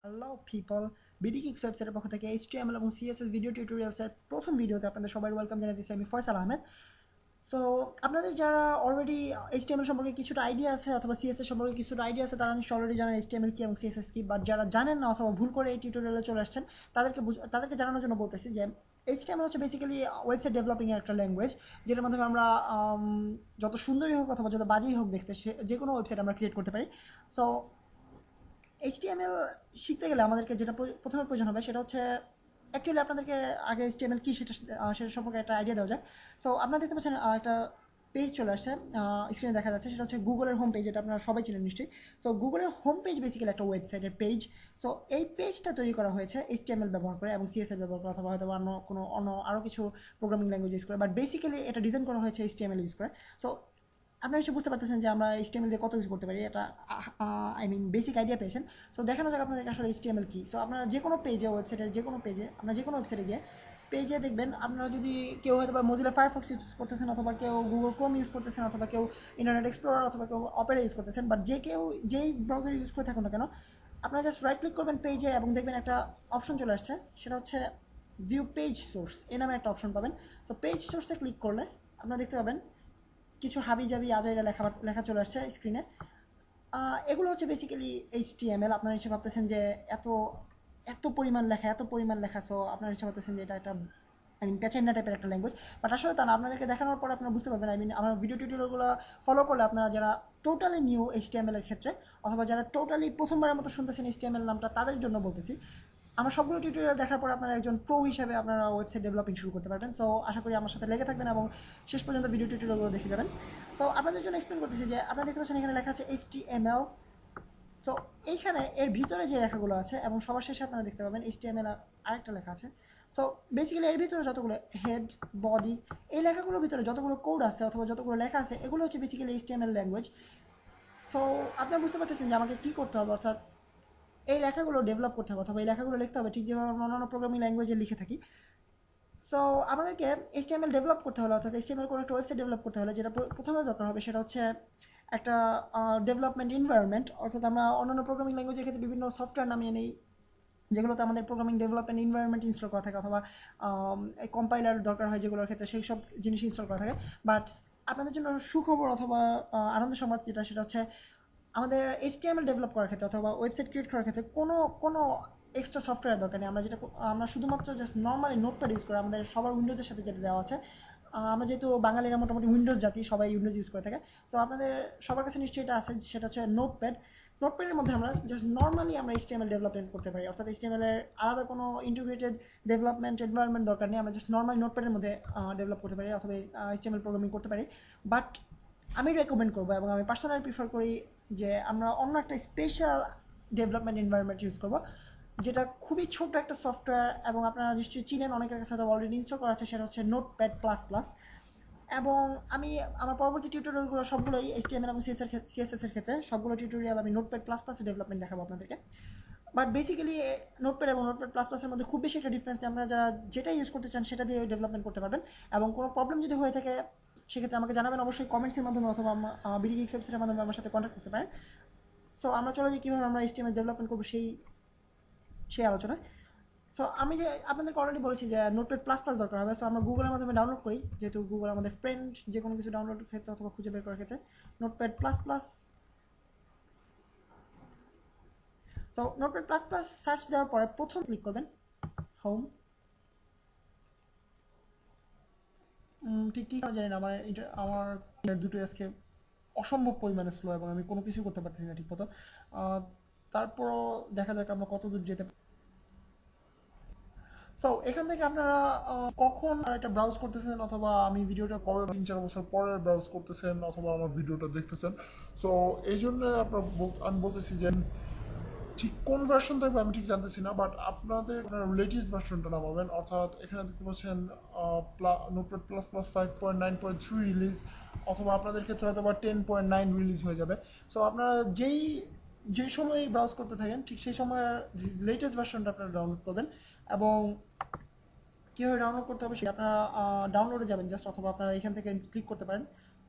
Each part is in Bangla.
হ্যালো পিপল, বিডি কিক্স ওয়েবসাইটের পক্ষ থেকে এইচটিএমএল এবং সিএসএস ভিডিও টিউটোরিয়ালসের প্রথম ভিডিওতে আপনাদের সবাই ওয়েলকাম জানাতেছি। আমি ফয়সাল আহমেদ। সো আপনাদের যারা অলরেডি এইচটিএমএল সম্পর্কে কিছুটা আইডিয়া আছে অথবা সিএসএস সম্পর্কে কিছুটা আইডিয়া আছে তারা নিশ্চয়ই অলরেডি জানেন এইচটিএমএল কি এবং সিএসএস কি। বাট যারা জানেন না অথবা ভুল করে এই টিউটোরিয়ালে চলে আসছেন তাদেরকে জানানোর জন্য বলতেছি যে এইচটিএমএল হচ্ছে বেসিক্যালি ওয়েবসাইট ডেভেলপিংয়ের একটা ল্যাঙ্গুয়েজ, যেটার মাধ্যমে আমরা যত সুন্দরই হোক অথবা যত বাজেই হোক দেখতে যে কোনো ওয়েবসাইট আমরা ক্রিয়েট করতে পারি। সো এইচটিএমএল শিখতে গেলে আমাদেরকে যেটা প্রথমে প্রয়োজন হবে সেটা হচ্ছে অ্যাকচুয়ালি আপনাদেরকে আগে এইচটিএমএল কি সেটা সম্পর্কে একটা আইডিয়া দেওয়া যায়। সো আপনারা দেখতে পাচ্ছেন একটা পেজ চলে আসছে, স্ক্রিনে দেখা যাচ্ছে, সেটা হচ্ছে গুগলের হোম পেজ, যেটা আপনারা সবাই চিনেন নিশ্চয়ই। সো গুগলের হোম পেজ বেসিক্যালি একটা ওয়েবসাইটের পেজ। সো এই পেজটা তৈরি করা হয়েছে এইচটিএমএল ব্যবহার করে এবং সিএসএস ব্যবহার করে অথবা হয়তো অন্য আরও কিছু প্রোগ্রামিং ল্যাঙ্গুয়েজ ইউজ করে, বাট বেসিক্যালি এটা ডিজাইন করা হয়েছে এইচটিএমএল ইউজ করে। সো আপনারা এসে বুঝতে পারতেছেন যে আমরা এইচটিএমএল দিয়ে কত কিছু করতে পারি, এটা আই মিন বেসিক আইডিয়া পেয়েছেন। সো দেখানো যাক আপনাদেরকে আসলে এইচটিএমএল কি। সো আপনারা যে কোনো পেজে, ওয়েবসাইটের যে কোনো পেজে, আপনারা যে কোনো ওয়েবসাইটে গিয়ে পেজে দেখবেন, আপনারা যদি কেউ হয়তো বা মজিলা ফায়ারফক্স ইউজ করতেছেন অথবা কেউ গুগল ক্রোম ইউজ করতেছেন অথবা কেউ ইন্টারনেট এক্সপ্লোরার অথবা কেউ অপেরা ইউজ করতেছেন, বাট যেই ব্রাউজার ইউজ করে থাকুন না কেন, আপনারা জাস্ট রাইট ক্লিক করবেন পেজে এবং দেখবেন একটা অপশন চলে আসছে, সেটা হচ্ছে ভিউ পেজ সোর্স এই নামে একটা অপশন পাবেন। তো পেজ সোর্সে ক্লিক করলে আপনারা দেখতে পাবেন কিছু হাবিজাবি আজাইরা লেখা লেখা চলে আসছে স্ক্রিনে। এগুলো হচ্ছে বেসিক্যালি এইচটিএমএল। আপনারা এসে ভাবতেছেন যে এত এত পরিমাণ লেখা, সো আপনারা এসে ভাবতেছেন যে এটা একটা আই মিন প্যাচেন্ডা টাইপের একটা ল্যাঙ্গুয়েজ। বাট আসলে তা না, আপনাদেরকে দেখানোর পর আপনারা বুঝতে পারবেন। আই মিন আমার ভিডিও টিউটোরিয়ালগুলো ফলো করলে আপনারা যারা টোটালি নিউ এইচটিএমএল এর ক্ষেত্রে অথবা যারা টোটালি প্রথমবারের মতো শুনতেছেন এইচটিএমএল নামটা, তাদের জন্য বলতেছি, আমার সবগুলো টিউটোরিয়াল দেখার পর আপনারা একজন প্রো হিসাবে আপনারা ওয়েবসাইট ডেভেলপিং শুরু করতে পারবেন। সো আশা করি আমার সাথে লেগে থাকবেন এবং শেষ পর্যন্ত ভিডিও টিউটোরিয়ালগুলো দেখে যাবেন। সো আপনাদের জন্য এক্সপ্লেন করতেছি যে আপনারা দেখতে পাচ্ছেন এখানে লেখা আছে এইচটিএমএল। সো এইখানে এর ভিতরে যে লেখাগুলো আছে এবং সবার শেষে আপনারা দেখতে পাবেন এইচটিএমএল আরেকটা লেখা আছে। সো বেসিক্যালি এর ভিতরে যতগুলো হেড, বডি, এই লেখাগুলোর ভিতরে যতগুলো কোড আছে অথবা যতগুলো লেখা আছে, এগুলো হচ্ছে বেসিক্যালি এইচটিএমএল ল্যাঙ্গুয়েজ। সো আপনারা বুঝতে পারতেছেন যে আমাকে কী করতে হবে, অর্থাৎ এই লেখাগুলো ডেভেলপ করতে হবে অথবা এই লেখাগুলো লিখতে হবে ঠিক যেভাবে আমরা অন্যান্য প্রোগ্রামিং ল্যাঙ্গুয়েজে লিখে থাকি। সো আমাদেরকে এইচটিএমএল ডেভেলপ করতে হলে, অর্থাৎ এইচটিএমএল কোনো একটা ওয়েবসাইট ডেভেলপ করতে হলে যেটা প্রথমে দরকার হবে সেটা হচ্ছে একটা ডেভেলপমেন্ট এনভায়রনমেন্ট। অর্থাৎ আমরা অন্যান্য প্রোগ্রামিং ল্যাঙ্গুয়েজের ক্ষেত্রে বিভিন্ন সফটওয়্যার নামিয়ে নেই যেগুলোতে আমাদের প্রোগ্রামিং ডেভেলপমেন্ট এনভায়রনমেন্ট ইনস্টল করা থাকে অথবা কম্পাইলার দরকার হয় যেগুলোর ক্ষেত্রে সেই সব জিনিস ইনস্টল করা থাকে। বাট আপনাদের জন্য সুখবর অথবা আনন্দ সংবাদ যেটা, সেটা হচ্ছে আমাদের এইচটিএমএল ডেভেলপ করার ক্ষেত্রে অথবা ওয়েবসাইট ক্রিয়েট করার ক্ষেত্রে কোনো এক্সট্রা সফটওয়্যার দরকার নেই। আমরা শুধুমাত্র জাস্ট নর্মালি নোটপ্যাড ইউজ করি, আমাদের সবার উইন্ডোজের সাথে যেটা দেওয়া আছে। আমরা যেহেতু বাঙালিরা মোটামুটি উইন্ডোজ জাতি, সবাই উইন্ডোজ ইউজ করে থাকে। সো আপনাদের সবার কাছে নিশ্চয়ই এটা আছে, সেটা হচ্ছে নোটপ্যাড। নোটপ্যাডের মধ্যে আমরা জাস্ট নর্মালি আমরা এইচটিএমএল ডেভেলপমেন্ট করতে পারি, অর্থাৎ এইচটিএমএল এর আলাদা কোনো ইন্টিগ্রেটেড ডেভেলপমেন্ট এনভায়রনমেন্ট দরকার নেই। আমরা জাস্ট নর্মালি নোটপ্যাডের মধ্যে ডেভেলপ করতে পারি অথবা এইচটিএমএল প্রোগ্রামিং করতে পারি। বাট আমি রেকমেন্ড করবো এবং আমি পার্সোনালি প্রিফার করি যে আমরা অন্য একটা স্পেশাল ডেভেলপমেন্ট এনভায়রনমেন্ট ইউজ করবো, যেটা খুবই ছোট একটা সফটওয়্যার এবং আপনারা নিশ্চয়ই চিনেন, অনেকের কাছে হয়তো অলরেডি ইনস্টল করা আছে, সেটা হচ্ছে নোটপ্যাড প্লাস প্লাস। এবং আমি আমার পরবর্তী টিউটোরিয়ালগুলো সবগুলোই এইচটিএমএল এবং সিএসএস এর ক্ষেত্রে সবগুলো টিউটোরিয়াল আমি নোটপ্যাড প্লাস প্লাসের ডেভেলপমেন্ট দেখাবো আপনাদেরকে। বাট বেসিক্যালি নোটপ্যাড এবং নোটপ্যাড প্লাস প্লাসের মধ্যে খুব বেশি একটা ডিফারেন্স নেই। আপনারা যারা যেটা ইউজ করতে চান সেটা দিয়ে ডেভেলপমেন্ট করতে পারবেন। এবং কোনো প্রবলেম যদি হয়ে থাকে সেক্ষেত্রে আমাকে জানাবেন অবশ্যই কমেন্টসের মাধ্যমে অথবা বিডি গিক্স ওয়েবসাইটের মাধ্যমে আমার সাথে কন্ট্যাক্ট করতে পারেন। সো আমরা চলে যাই কীভাবে আমরা এইচটিএমএল ডেভেলপমেন্ট করবো সেই সেই আলোচনায়। সো আমি যে আপনাদেরকে অলরেডি বলেছি যে নোটপ্যাড প্লাস প্লাস দরকার হবে। সো আমরা গুগলের মাধ্যমে ডাউনলোড করি, যেহেতু গুগল আমাদের ফ্রেন্ড যে কোনো কিছু ডাউনলোডের ক্ষেত্রে অথবা খুঁজে বের করার ক্ষেত্রে। Notepad plus plus. So notepad plus plus search দেওয়ার পরে প্রথম ক্লিক করবেন হোম। ঠিক কী জানি না, আমার দুটোই আজকে অসম্ভব পরিমাণে স্লো এবং আমি কোনো কিছু করতে পারতেছি না ঠিক মতো। তারপরও দেখা যাক আমরা কত দূর যেতে। সো এখান থেকে আপনারা কখন এটা ব্রাউজ করতেছেন অথবা আমি ভিডিওটা কবে 3-4 বছর পরে ব্রাউজ করতেছেন অথবা আমার ভিডিওটা দেখতেছেন। সো এই জন্য আমি বলতেছি যে ঠিক কোন ভার্সন থাকবে আমি ঠিক জানতেছি না, বাট আপনাদের লেটেস্ট ভার্সনটা নামাবেন। অর্থাৎ এখানে দেখতে পাচ্ছেন নোটপ্যাড প্লাস প্লাস 5.9.3 রিলিজ, অথবা আপনাদের ক্ষেত্রে হয়তো বা 10.9 রিলিজ হয়ে যাবে। সো আপনারা যেই সময় ব্রাউজ করতে থাকেন ঠিক সেই সময় লেটেস্ট ভার্সনটা আপনারা ডাউনলোড করবেন। এবং কীভাবে ডাউনলোড করতে হবে সেটা আপনারা ডাউনলোডে যাবেন জাস্ট, অথবা আপনারা এখান থেকে ক্লিক করতে পারেন।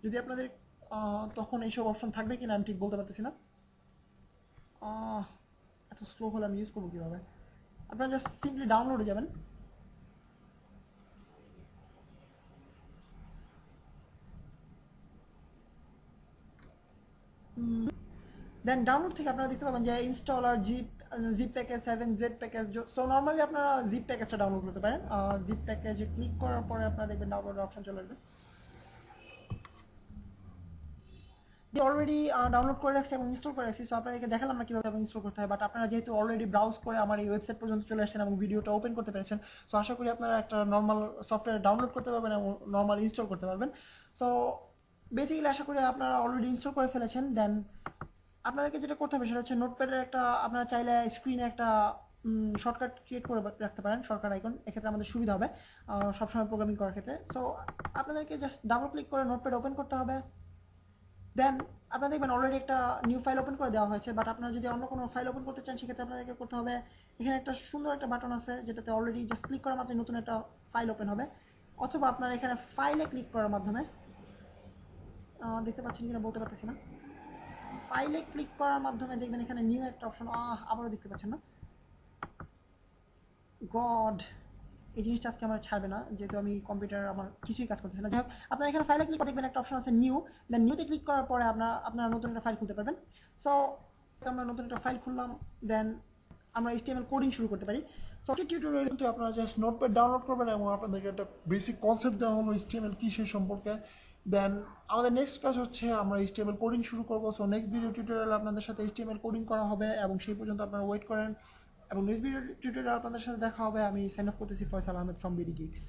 যদি আপনাদের তখন এইসব অপশন থাকবে কিনা আমি ঠিক বলতে পারতেছি না। এত স্লো হলে আমি ইউজ করবো কীভাবে? আপনারা জাস্ট সিম্পলি ডাউনলোডে যাবেন। দেন ডাউনলোড থেকে আপনারা দেখতে পাবেন যে installer zip package 7 Z package. So normally আপনারা জিপ প্যাকেজটা ডাউনলোড করতে পারেন। জিপ প্যাকেজে ক্লিক করার পরে আপনারা দেখবেন ডাউনলোডের অপশন চলে আসবে। অলরেডি ডাউনলোড করে রাখছি এবং ইনস্টল করে রাখছি। সো আপনাদেরকে দেখালাম না কীভাবে ইনস্টল করতে হয়, বাট আপনারা যেহেতু অলরেডি ব্রাউজ করে আমার এই ওয়েবসাইট পর্যন্ত চলে আসছেন এবং ভিডিওটা ওপেন করতে পেরেছেন, সো আশা করি আপনারা একটা নর্মাল সফটওয়্যার ডাউনলোড করতে পারবেন এবং নর্মাল ইনস্টল করতে পারবেন। সো বেসিক্যালি আশা করি আপনারা অলরেডি ইনস্টল করে ফেলেছেন। দেন আপনাদেরকে যেটা করতে হবে সেটা হচ্ছে নোটপ্যাডের একটা, আপনারা চাইলে স্ক্রিনে একটা শর্টকাট ক্রিয়েট করে রাখতে পারেন, শর্টকাট আইকন। এক্ষেত্রে আমাদের সুবিধা হবে সবসময় প্রোগ্রামিং করার ক্ষেত্রে। সো আপনাদেরকে জাস্ট ডাবল ক্লিক করে নোটপ্যাড ওপেন করতে হবে। দেন আপনারা দেখবেন অলরেডি একটা নিউ ফাইল ওপেন করে দেওয়া হয়েছে, বাট আপনারা যদি অন্য কোনো ফাইল ওপেন করতে চান সেক্ষেত্রে আপনাদেরকে করতে হবে, এখানে একটা সুন্দর একটা বাটন আছে যেটাতে অলরেডি জাস্ট ক্লিক করার মাত্রই নতুন একটা ফাইল ওপেন হবে। অথবা আপনারা এখানে ফাইলে ক্লিক করার মাধ্যমে, দেখতে পাচ্ছেন কিনা বলতে পারতেছি না, ফাইলে ক্লিক করার মাধ্যমে দেখবেন এখানে নিউ একটা অপশন, আবারও দেখতে পাচ্ছেন না, গড এই জিনিসটা আজকে আমার ছাড়বে না যেহেতু আমি কম্পিউটার আমার কিছুই কাজ করতেছে না। যাই হোক, আপনারা এখানে ফাইলে ক্লিক করে দেখবেন একটা অপশন আছে নিউ। দেন নিউতে ক্লিক করার পরে আপনারা নতুন একটা ফাইল খুলতে পারবেন। সো আমরা নতুন একটা ফাইল খুললাম। দেন আমরা HTML কোডিং শুরু করতে পারি। সো টিউটোরিয়াল কিন্তু আপনারা জাস্ট নোটপ্যাড ডাউনলোড করবেন এবং আপনাদেরকে একটা বেসিক কনসেপ্ট দেওয়া হলো HTML কি সেই সম্পর্কে। দেন আমাদের নেক্সট ক্লাস হচ্ছে আমরা HTML কোডিং শুরু করবো। সো নেক্সট ভিডিও টিউটোরিয়াল আপনাদের সাথে HTML কোডিং করা হবে এবং সেই পর্যন্ত আপনারা ওয়েট করেন এবং নেক্সট ভিডিও টিউটোরিয়াল আপনাদের সাথে দেখা হবে। আমি সাইন অফ করতেছি, Faisal Ahmed from BD gigs.